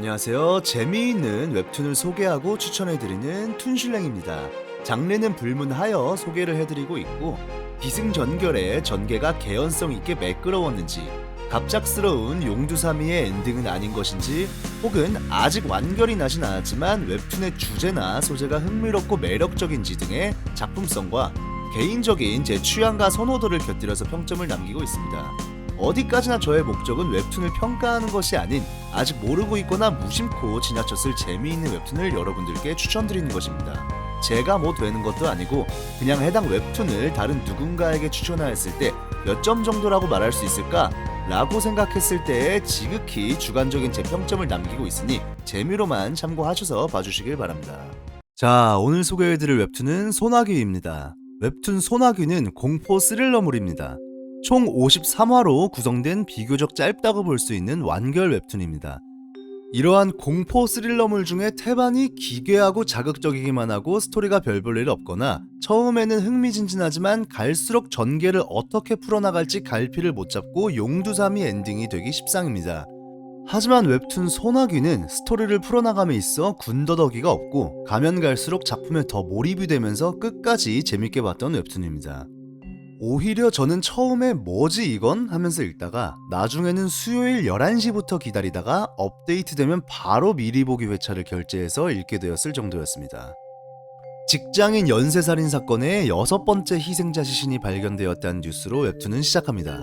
안녕하세요. 재미있는 웹툰을 소개하고 추천해드리는 툰슐랭입니다. 장르는 불문하여 소개를 해드리고 있고, 기승전결에 전개가 개연성 있게 매끄러웠는지, 갑작스러운 용두사미의 엔딩은 아닌 것인지, 혹은 아직 완결이 나진 않았지만 웹툰의 주제나 소재가 흥미롭고 매력적인지 등의 작품성과 개인적인 제 취향과 선호도를 곁들여서 평점을 남기고 있습니다. 어디까지나 저의 목적은 웹툰을 평가하는 것이 아닌 아직 모르고 있거나 무심코 지나쳤을 재미있는 웹툰을 여러분들께 추천드리는 것입니다. 제가 뭐 되는 것도 아니고 그냥 해당 웹툰을 다른 누군가에게 추천하였을 때 몇 점 정도라고 말할 수 있을까? 라고 생각했을 때에 지극히 주관적인 제 평점을 남기고 있으니 재미로만 참고하셔서 봐주시길 바랍니다. 자, 오늘 소개해드릴 웹툰은 소나귀입니다. 웹툰 소나귀는 공포 스릴러물입니다. 총 53화로 구성된 비교적 짧다고 볼 수 있는 완결 웹툰입니다. 이러한 공포 스릴러물 중에 태반이 기괴하고 자극적이기만 하고 스토리가 별 볼 일 없거나 처음에는 흥미진진하지만 갈수록 전개를 어떻게 풀어나갈지 갈피를 못 잡고 용두사미 엔딩이 되기 십상입니다. 하지만 웹툰 소나귀는 스토리를 풀어나감에 있어 군더더기가 없고 가면 갈수록 작품에 더 몰입이 되면서 끝까지 재밌게 봤던 웹툰입니다. 오히려 저는 처음에 뭐지 이건? 하면서 읽다가 나중에는 수요일 11시부터 기다리다가 업데이트되면 바로 미리 보기 회차를 결제해서 읽게 되었을 정도였습니다. 직장인 연쇄살인 사건의 6번째 희생자 시신이 발견되었다는 뉴스로 웹툰은 시작합니다.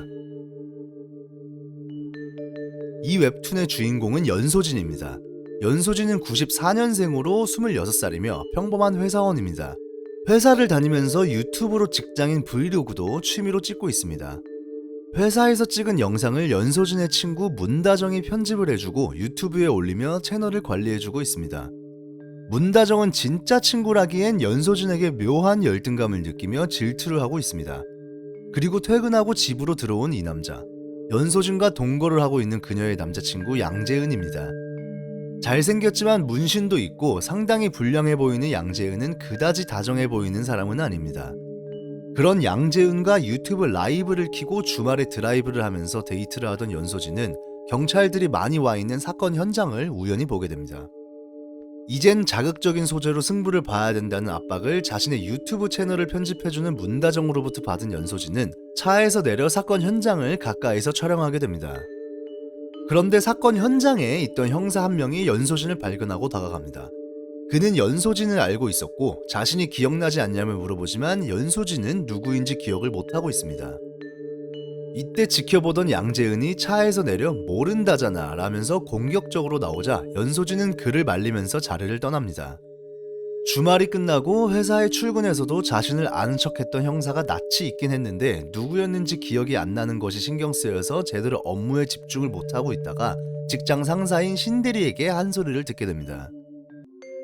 이 웹툰의 주인공은 연소진입니다. 연소진은 94년생으로 26살이며 평범한 회사원입니다. 회사를 다니면서 유튜브로 직장인 브이로그도 취미로 찍고 있습니다. 회사에서 찍은 영상을 연소진의 친구 문다정이 편집을 해주고 유튜브에 올리며 채널을 관리해주고 있습니다. 문다정은 진짜 친구라기엔 연소진에게 묘한 열등감을 느끼며 질투를 하고 있습니다. 그리고 퇴근하고 집으로 들어온 이 남자, 연소진과 동거를 하고 있는 그녀의 남자친구 양재은입니다. 잘생겼지만 문신도 있고 상당히 불량해 보이는 양재은은 그다지 다정해 보이는 사람은 아닙니다. 그런 양재은과 유튜브 라이브를 켜고 주말에 드라이브를 하면서 데이트를 하던 연소진은 경찰들이 많이 와 있는 사건 현장을 우연히 보게 됩니다. 이젠 자극적인 소재로 승부를 봐야 된다는 압박을 자신의 유튜브 채널을 편집해주는 문다정으로부터 받은 연소진은 차에서 내려 사건 현장을 가까이서 촬영하게 됩니다. 그런데 사건 현장에 있던 형사 한 명이 연소진을 발견하고 다가갑니다. 그는 연소진을 알고 있었고 자신이 기억나지 않냐며 물어보지만 연소진은 누구인지 기억을 못하고 있습니다. 이때 지켜보던 양재은이 차에서 내려 모른다잖아 라면서 공격적으로 나오자 연소진은 그를 말리면서 자리를 떠납니다. 주말이 끝나고 회사에 출근해서도 자신을 아는 척했던 형사가 낯이 있긴 했는데 누구였는지 기억이 안 나는 것이 신경 쓰여서 제대로 업무에 집중을 못하고 있다가 직장 상사인 신대리에게 한 소리를 듣게 됩니다.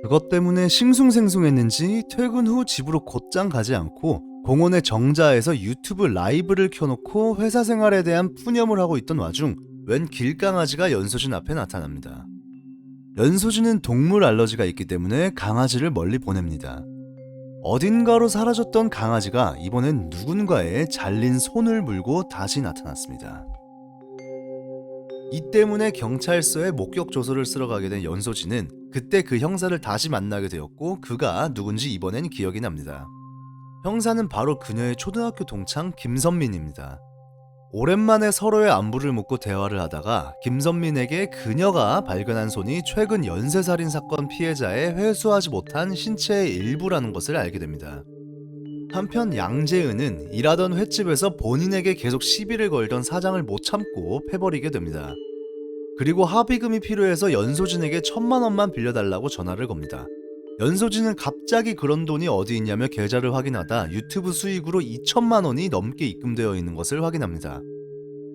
그것 때문에 싱숭생숭했는지 퇴근 후 집으로 곧장 가지 않고 공원의 정자에서 유튜브 라이브를 켜놓고 회사 생활에 대한 푸념을 하고 있던 와중 웬 길강아지가 연소진 앞에 나타납니다. 연소진은 동물 알러지가 있기 때문에 강아지를 멀리 보냅니다. 어딘가로 사라졌던 강아지가 이번엔 누군가의 잘린 손을 물고 다시 나타났습니다. 이 때문에 경찰서에 목격 조서를 쓰러 가게 된 연소진은 그때 그 형사를 다시 만나게 되었고 그가 누군지 이번엔 기억이 납니다. 형사는 바로 그녀의 초등학교 동창 김선민입니다. 오랜만에 서로의 안부를 묻고 대화를 하다가 김선민에게 그녀가 발견한 손이 최근 연쇄살인 사건 피해자의 회수하지 못한 신체의 일부라는 것을 알게 됩니다. 한편 양재은은 일하던 횟집에서 본인에게 계속 시비를 걸던 사장을 못 참고 패버리게 됩니다. 그리고 합의금이 필요해서 연소진에게 1,000만 원만 빌려달라고 전화를 겁니다. 연소진은 갑자기 그런 돈이 어디 있냐며 계좌를 확인하다 유튜브 수익으로 2,000만 원이 넘게 입금되어 있는 것을 확인합니다.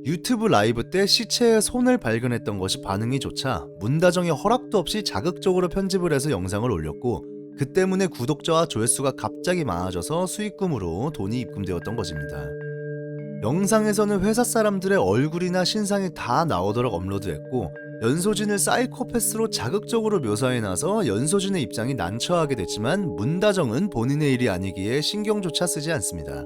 유튜브 라이브 때 시체의 손을 발견했던 것이 반응이 좋자 문다정이 허락도 없이 자극적으로 편집을 해서 영상을 올렸고 그 때문에 구독자와 조회수가 갑자기 많아져서 수익금으로 돈이 입금되었던 것입니다. 영상에서는 회사 사람들의 얼굴이나 신상이 다 나오도록 업로드했고 연소진을 사이코패스로 자극적으로 묘사해놔서 연소진의 입장이 난처하게 됐지만 문다정은 본인의 일이 아니기에 신경조차 쓰지 않습니다.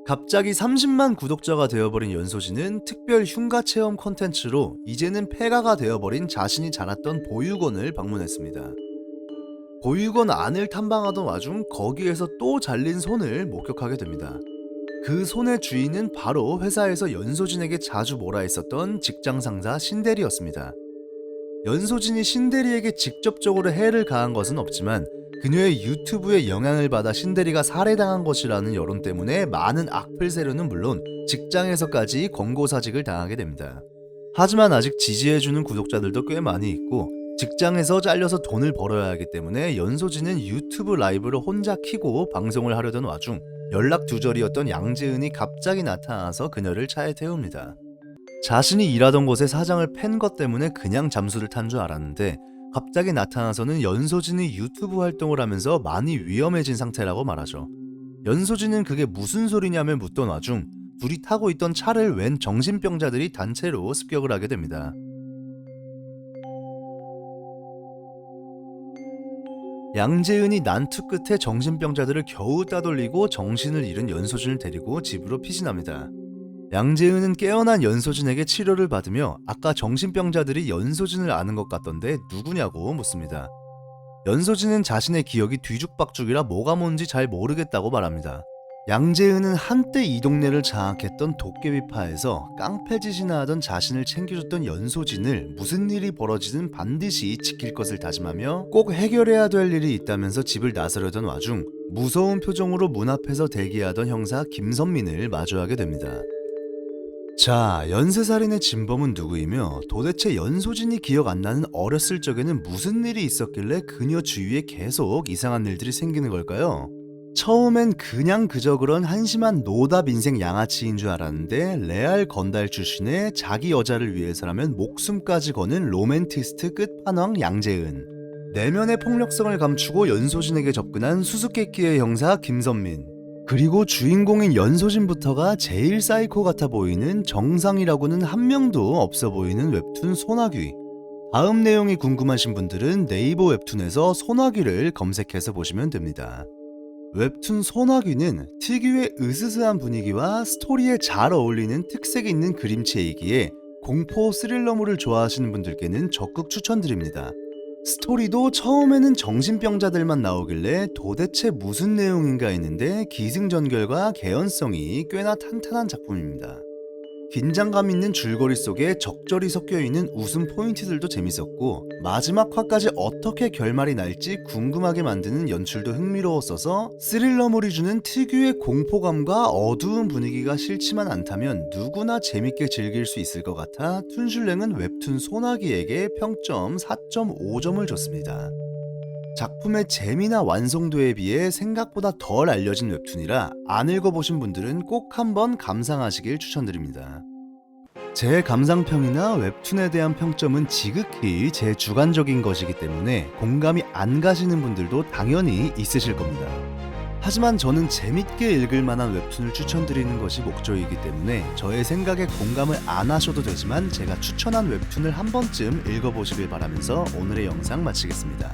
갑자기 30만 구독자가 되어버린 연소진은 특별 흉가 체험 콘텐츠로 이제는 폐가가 되어버린 자신이 자랐던 보육원을 방문했습니다. 보육원 안을 탐방하던 와중 거기에서 또 잘린 손을 목격하게 됩니다. 그 손의 주인은 바로 회사에서 연소진에게 자주 몰아 했었던 직장 상사 신대리였습니다. 연소진이 신대리에게 직접적으로 해를 가한 것은 없지만 그녀의 유튜브에 영향을 받아 신대리가 살해당한 것이라는 여론 때문에 많은 악플 세력은 물론 직장에서까지 권고사직을 당하게 됩니다. 하지만 아직 지지해주는 구독자들도 꽤 많이 있고 직장에서 잘려서 돈을 벌어야 하기 때문에 연소진은 유튜브 라이브를 혼자 키고 방송을 하려던 와중 연락 두절이었던 양재은이 갑자기 나타나서 그녀를 차에 태웁니다. 자신이 일하던 곳에 사장을 팬 것 때문에 그냥 잠수를 탄 줄 알았는데 갑자기 나타나서는 연소진이 유튜브 활동을 하면서 많이 위험해진 상태라고 말하죠. 연소진은 그게 무슨 소리냐며 묻던 와중 둘이 타고 있던 차를 웬 정신병자들이 단체로 습격을 하게 됩니다. 양재은이 난투 끝에 정신병자들을 겨우 따돌리고 정신을 잃은 연소진을 데리고 집으로 피신합니다. 양재은은 깨어난 연소진에게 치료를 받으며 아까 정신병자들이 연소진을 아는 것 같던데 누구냐고 묻습니다. 연소진은 자신의 기억이 뒤죽박죽이라 뭐가 뭔지 잘 모르겠다고 말합니다. 양재은은 한때 이 동네를 장악했던 도깨비파에서 깡패짓이나 하던 자신을 챙겨줬던 연소진을 무슨 일이 벌어지든 반드시 지킬 것을 다짐하며 꼭 해결해야 될 일이 있다면서 집을 나서려던 와중 무서운 표정으로 문 앞에서 대기하던 형사 김선민을 마주하게 됩니다. 자, 연쇄살인의 진범은 누구이며 도대체 연소진이 기억 안 나는 어렸을 적에는 무슨 일이 있었길래 그녀 주위에 계속 이상한 일들이 생기는 걸까요? 처음엔 그냥 그저 그런 한심한 노답 인생 양아치인 줄 알았는데 레알 건달 출신의 자기 여자를 위해서라면 목숨까지 거는 로맨티스트 끝판왕 양재은, 내면의 폭력성을 감추고 연소진에게 접근한 수수께끼의 형사 김선민, 그리고 주인공인 연소진부터가 제일 사이코 같아 보이는 정상이라고는 한 명도 없어 보이는 웹툰 소나귀. 다음 내용이 궁금하신 분들은 네이버 웹툰에서 소나귀를 검색해서 보시면 됩니다. 웹툰 소나귀는 특유의 으스스한 분위기와 스토리에 잘 어울리는 특색 있는 그림체이기에 공포 스릴러물을 좋아하시는 분들께는 적극 추천드립니다. 스토리도 처음에는 정신병자들만 나오길래 도대체 무슨 내용인가 했는데 기승전결과 개연성이 꽤나 탄탄한 작품입니다. 긴장감 있는 줄거리 속에 적절히 섞여있는 웃음 포인트들도 재밌었고 마지막 화까지 어떻게 결말이 날지 궁금하게 만드는 연출도 흥미로웠어서 스릴러물이 주는 특유의 공포감과 어두운 분위기가 싫지만 않다면 누구나 재밌게 즐길 수 있을 것 같아 툰슐랭은 웹툰 소나기에게 평점 4.5점을 줬습니다. 작품의 재미나 완성도에 비해 생각보다 덜 알려진 웹툰이라 안 읽어보신 분들은 꼭 한번 감상하시길 추천드립니다. 제 감상평이나 웹툰에 대한 평점은 지극히 제 주관적인 것이기 때문에 공감이 안 가시는 분들도 당연히 있으실 겁니다. 하지만 저는 재밌게 읽을 만한 웹툰을 추천드리는 것이 목적이기 때문에 저의 생각에 공감을 안 하셔도 되지만 제가 추천한 웹툰을 한 번쯤 읽어보시길 바라면서 오늘의 영상 마치겠습니다.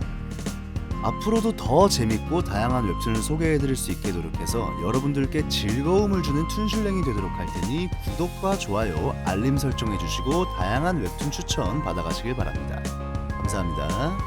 앞으로도 더 재밌고 다양한 웹툰을 소개해드릴 수 있게 노력해서 여러분들께 즐거움을 주는 툰슐랭이 되도록 할 테니 구독과 좋아요, 알림 설정해주시고 다양한 웹툰 추천 받아가시길 바랍니다. 감사합니다.